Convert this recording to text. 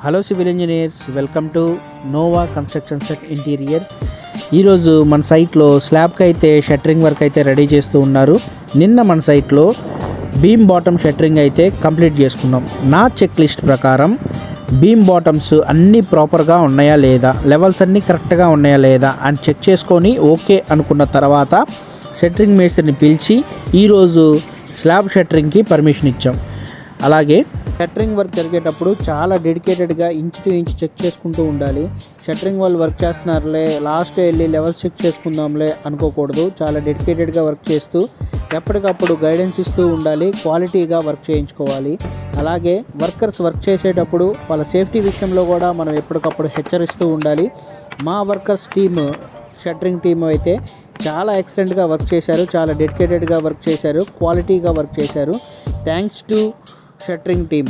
Hello civil engineers, welcome to Nova construction set interiors. ఈరోజు మన సైట్లో స్లాబ్కి అయితే షట్టరింగ్ వర్క్ అయితే రెడీ చేస్తూ ఉన్నారు. నిన్న మన సైట్లో బీమ్ బాటమ్ షట్టరింగ్ అయితే కంప్లీట్ చేసుకున్నాం. నా చెక్ లిస్ట్ ప్రకారం బీమ్ బాటమ్స్ అన్నీ ప్రాపర్గా ఉన్నాయా లేదా, లెవెల్స్ అన్నీ కరెక్ట్గా ఉన్నాయా లేదా అని చెక్ చేసుకొని ఓకే అనుకున్న తర్వాత షట్టరింగ్ మేస్త్రిని పిలిచి ఈరోజు స్లాబ్ షట్టరింగ్కి పర్మిషన్ ఇచ్చాం. అలాగే షట్టరింగ్ వర్క్ జరిగేటప్పుడు చాలా డెడికేటెడ్గా ఇంచ్ టు ఇంచ్ చెక్ చేసుకుంటూ ఉండాలి. షట్టరింగ్ వాళ్ళు వర్క్ చేస్తున్నారులే, లాస్ట్ వెళ్ళి లెవెల్స్ చెక్ చేసుకుందాంలే అనుకోకూడదు. చాలా డెడికేటెడ్గా వర్క్ చేస్తూ ఎప్పటికప్పుడు గైడెన్స్ ఇస్తూ ఉండాలి. క్వాలిటీగా వర్క్ చేయించుకోవాలి. అలాగే వర్కర్స్ వర్క్ చేసేటప్పుడు వాళ్ళ సేఫ్టీ విషయంలో కూడా మనం ఎప్పటికప్పుడు హెచ్చరిస్తూ ఉండాలి. మా వర్కర్స్ టీమ్, షట్టరింగ్ టీమ్ అయితే చాలా ఎక్సలెంట్గా వర్క్ చేశారు, చాలా డెడికేటెడ్గా వర్క్ చేశారు, క్వాలిటీగా వర్క్ చేశారు. Thanks to shuttering team.